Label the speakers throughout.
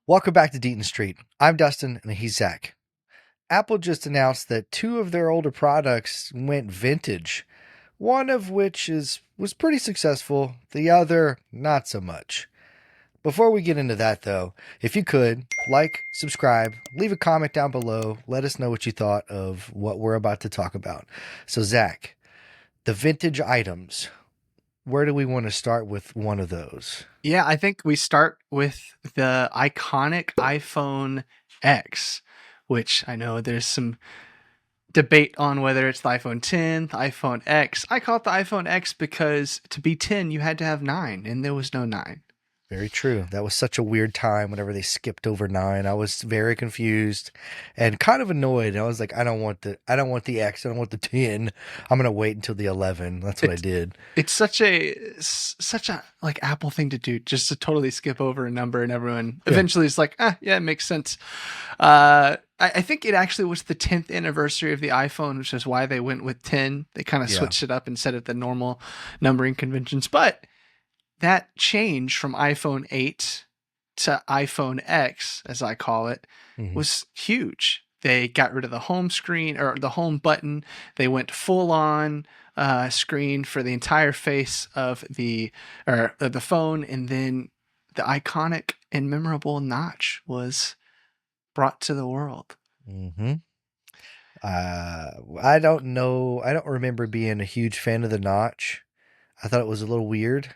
Speaker 1: Welcome back to Deaton Street. I'm Dustin and he's Zach. Apple just announced that two of their older products went vintage, one of which was pretty successful, the other not so much. Before we get into that though, if you could, like, subscribe, leave a comment down below, let us know what you thought of what we're about to talk about. So Zach, the vintage items, where do we want to start with one of those?
Speaker 2: Yeah, I think we start with the iconic iPhone X, which I know there's some debate on whether it's the iPhone 10, the iPhone X. I call it the iPhone X because to be 10, you had to have 9, and there was no 9.
Speaker 1: Very true. That was such a weird time whenever they skipped over 9. I was very confused and kind of annoyed. I was like, I don't want the X, I don't want the 10. I'm gonna wait until the 11. That's what I did.
Speaker 2: It's such a like Apple thing to do, just to totally skip over a number, and everyone eventually is like, yeah, it makes sense. I think it actually was the 10th anniversary of the iPhone, which is why they went with 10. They kind of switched it up instead of the normal numbering conventions. But that change from iPhone 8 to iPhone X, as I call it, was huge. They got rid of the home screen or the home button. They went full on screen for the entire face of the phone, and then the iconic and memorable notch was brought to the world.
Speaker 1: I don't know. I don't remember being a huge fan of the notch. I thought it was a little weird.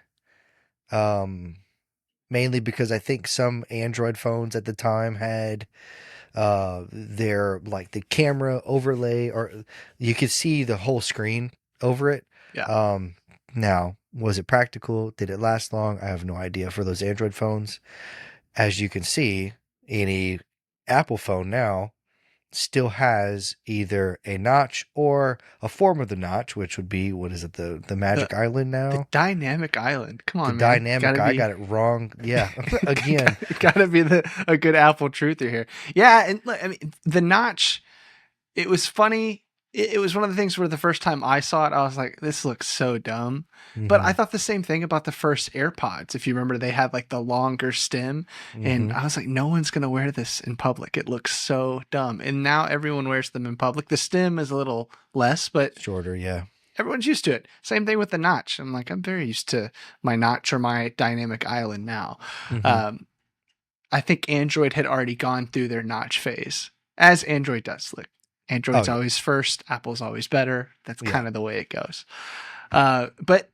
Speaker 1: Mainly because I think some Android phones at the time had their like the camera overlay, or you could see the whole screen over it.
Speaker 2: Yeah.
Speaker 1: Now, was it practical? Did it last long? I have no idea for those Android phones. As you can see, any Apple phone now still has either a notch or a form of the notch, which would be, what is it, the Magic Island
Speaker 2: The
Speaker 1: now?
Speaker 2: dynamic island. Come
Speaker 1: The
Speaker 2: on, man.
Speaker 1: dynamic, I got it wrong. Yeah, again.
Speaker 2: Gotta be a good Apple truther here. Yeah, and look, I mean, the notch. It was funny. It was one of the things where the first time I saw it, I was like, "This looks so dumb." But I thought the same thing about the first AirPods. If you remember, they had like the longer stem, and I was like, "No one's gonna wear this in public. It looks so dumb." And now everyone wears them in public. The stem is a little less, but
Speaker 1: Shorter, yeah.
Speaker 2: everyone's used to it. Same thing with the notch. I'm like, I'm very used to my notch or my dynamic island now. I think Android had already gone through their notch phase, as Android does. Look, Android's always first, Apple's always better. That's kind of the way it goes. But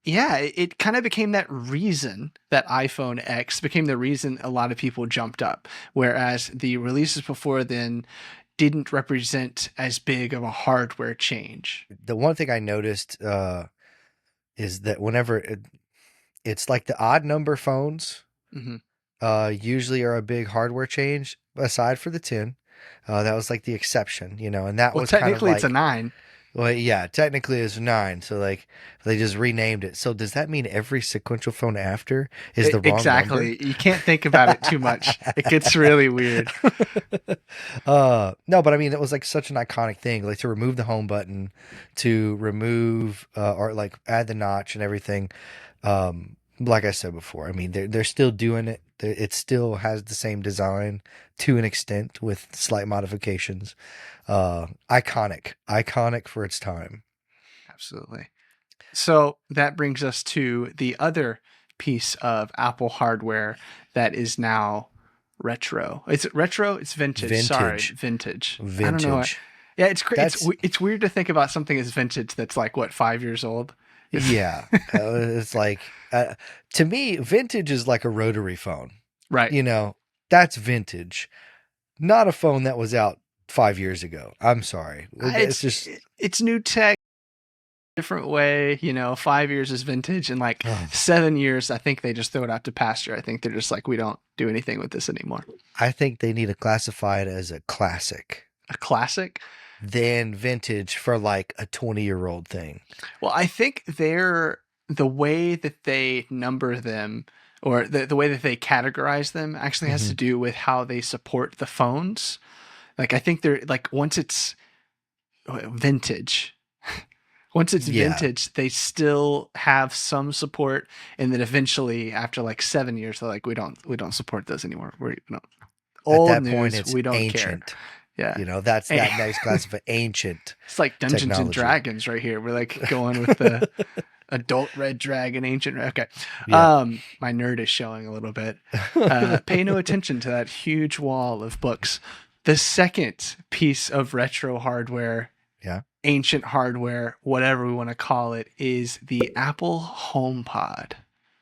Speaker 2: yeah, it kind of became that reason that iPhone X became the reason a lot of people jumped up, whereas the releases before then didn't represent as big of a hardware change.
Speaker 1: The one thing I noticed is that whenever it's like the odd number phones usually are a big hardware change, aside for the 10. That was like the exception, and that was
Speaker 2: technically
Speaker 1: kind of like,
Speaker 2: it's a 9.
Speaker 1: Well, yeah, technically it's 9. So like they just renamed it. So does that mean every sequential phone after is the wrong
Speaker 2: Exactly.
Speaker 1: number?
Speaker 2: You can't think about it too much. It gets really weird.
Speaker 1: No, but I mean, it was like such an iconic thing, like to remove the home button, to remove or like add the notch and everything. Like I said before, I mean, they're still doing it. It still has the same design to an extent with slight modifications. Iconic for its time.
Speaker 2: Absolutely. So that brings us to the other piece of Apple hardware that is now retro. It's retro. It's vintage. Sorry, vintage. I don't know. Yeah, it's weird to think about something as vintage that's like what, 5 years old.
Speaker 1: Yeah, it's like to me, vintage is like a rotary phone,
Speaker 2: right?
Speaker 1: That's vintage, not a phone that was out 5 years ago. I'm sorry,
Speaker 2: it's new tech, different way. 5 years is vintage, and like 7 years, I think they just throw it out to pasture. I think they're just like, we don't do anything with this anymore.
Speaker 1: I think they need to classify it as a classic.
Speaker 2: A classic.
Speaker 1: Than vintage for like a 20-year-old thing.
Speaker 2: Well, I think the way that they number them, or the way that they categorize them, actually has to do with how they support the phones. Like, I think they're like, once it's vintage, Once it's
Speaker 1: Yeah,
Speaker 2: vintage, they still have some support, and then eventually, after like 7 years, they're like, we don't support those anymore. We don't.
Speaker 1: at
Speaker 2: Old
Speaker 1: that point,
Speaker 2: news,
Speaker 1: it's
Speaker 2: we don't care.
Speaker 1: ancient.
Speaker 2: Yeah.
Speaker 1: That's
Speaker 2: Eh,
Speaker 1: that next class of ancient
Speaker 2: it's like Dungeons and
Speaker 1: technology.
Speaker 2: Dragons right here. We're like going with the adult red dragon, ancient. Okay.
Speaker 1: Yeah.
Speaker 2: My nerd is showing a little bit. Pay no attention to that huge wall of books. The second piece of retro hardware,
Speaker 1: Yeah.
Speaker 2: ancient hardware, whatever we want to call it, is the Apple HomePod.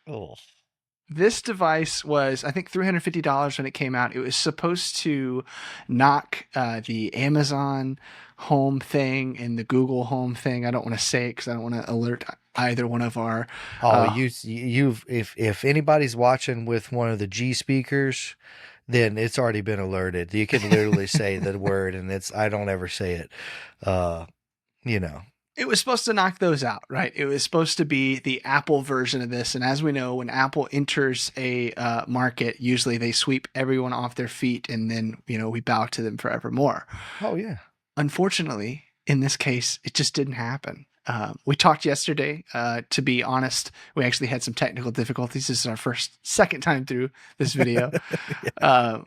Speaker 1: Oh.
Speaker 2: This device was, I think, $350 when it came out. It was supposed to knock the Amazon Home thing and the Google Home thing. I don't want to say it because I don't want to alert either one of our.
Speaker 1: Oh, you've if anybody's watching with one of the G speakers, then it's already been alerted. You can literally say the word, and I don't ever say it. Uh, you know.
Speaker 2: It was supposed to knock those out, right? It was supposed to be the Apple version of this. And as we know, when Apple enters a market, usually they sweep everyone off their feet, and then, we bow to them forevermore.
Speaker 1: Oh yeah.
Speaker 2: Unfortunately, in this case, it just didn't happen. We talked yesterday. To be honest, we actually had some technical difficulties. This is our second time through this video.
Speaker 1: Yeah.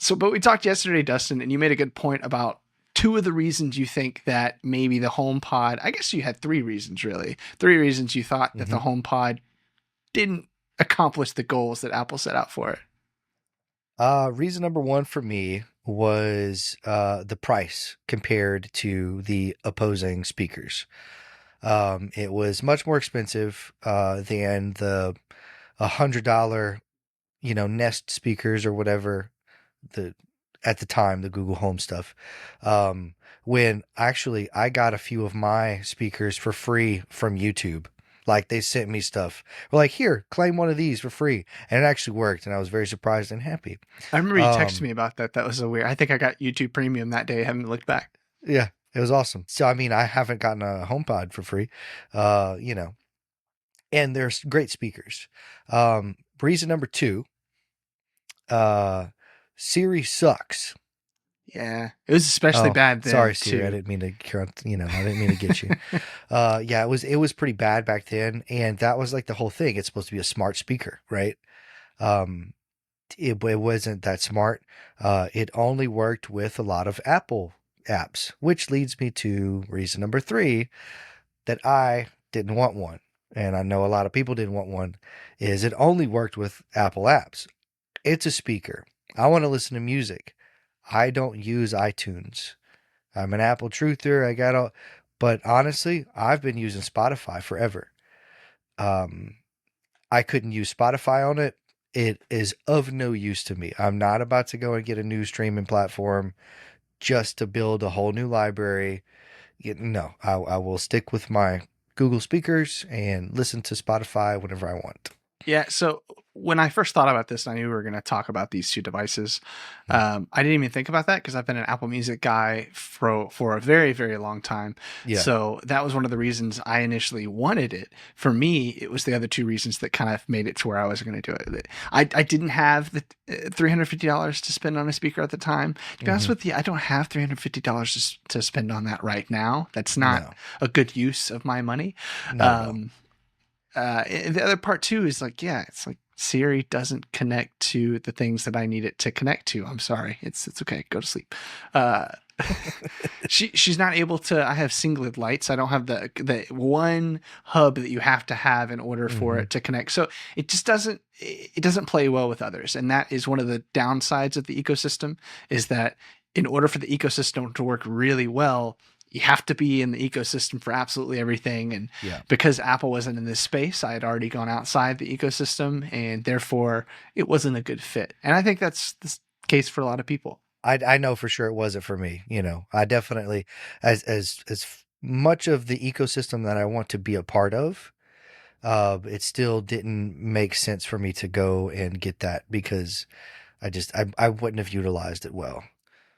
Speaker 2: But we talked yesterday, Dustin, and you made a good point about two of the reasons you think that maybe the HomePod, I guess you had three reasons really. Three reasons you thought that the HomePod didn't accomplish the goals that Apple set out for it.
Speaker 1: Reason number one for me was the price compared to the opposing speakers. It was much more expensive than the $100, Nest speakers or whatever at the time, the Google Home stuff. When actually I got a few of my speakers for free from YouTube. Like they sent me stuff. We're like, here, claim one of these for free. And it actually worked. And I was very surprised and happy.
Speaker 2: I remember you texted me about that. That was so weird. I think I got YouTube Premium that day. I haven't looked back.
Speaker 1: Yeah, it was awesome. So, I mean, I haven't gotten a HomePod for free, and they're great speakers. Reason number two, Siri sucks.
Speaker 2: Yeah, it was especially bad then.
Speaker 1: Sorry, Siri.
Speaker 2: Too.
Speaker 1: I didn't mean to, I didn't mean to get you. Yeah, it was pretty bad back then, and that was like the whole thing. It's supposed to be a smart speaker, right? It wasn't that smart. It only worked with a lot of Apple apps, which leads me to reason number three, that I didn't want one, and I know a lot of people didn't want one, is it only worked with Apple apps. It's a speaker. I want to listen to music. I don't use iTunes. I'm an Apple truther. But honestly, I've been using Spotify forever. I couldn't use Spotify on it. It is of no use to me. I'm not about to go and get a new streaming platform just to build a whole new library. No, I will stick with my Google speakers and listen to Spotify whenever I want.
Speaker 2: Yeah, so when I first thought about this, I knew we were going to talk about these two devices. I didn't even think about that because I've been an Apple Music guy for a very, very long time.
Speaker 1: Yeah.
Speaker 2: So that was one of the reasons I initially wanted it. For me, it was the other two reasons that kind of made it to where I was going to do it. I didn't have the $350 to spend on a speaker at the time. To be honest with you, I don't have $350 to spend on that right now. That's not a good use of my money.
Speaker 1: No.
Speaker 2: And the other part too is like, yeah, it's like Siri doesn't connect to the things that I need it to connect to. I'm sorry. It's okay. Go to sleep. She's not able to. I have singlet lights. I don't have the one hub that you have to have in order for it to connect. So it just doesn't play well with others. And that is one of the downsides of the ecosystem, is that in order for the ecosystem to work really well, you have to be in the ecosystem for absolutely everything. And because Apple wasn't in this space, I had already gone outside the ecosystem, and therefore it wasn't a good fit. And I think that's the case for a lot of people.
Speaker 1: I know for sure it wasn't for me. I definitely, as much of the ecosystem that I want to be a part of, it still didn't make sense for me to go and get that, because I wouldn't have utilized it well.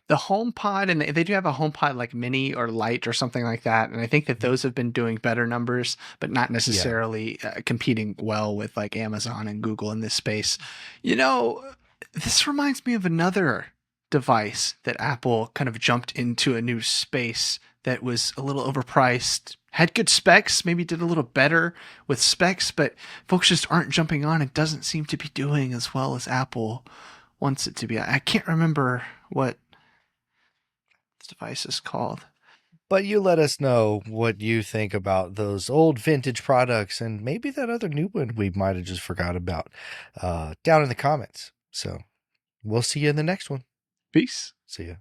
Speaker 2: The HomePod, and they do have a HomePod like Mini or Lite or something like that, and I think that those have been doing better numbers, but not necessarily competing well with like Amazon and Google in this space. This reminds me of another device that Apple kind of jumped into a new space that was a little overpriced, had good specs, maybe did a little better with specs, but folks just aren't jumping on. It doesn't seem to be doing as well as Apple wants it to be. I can't remember what this device is called.
Speaker 1: But you let us know what you think about those old vintage products and maybe that other new one we might have just forgot about down in the comments. So we'll see you in the next one.
Speaker 2: Peace.
Speaker 1: See ya.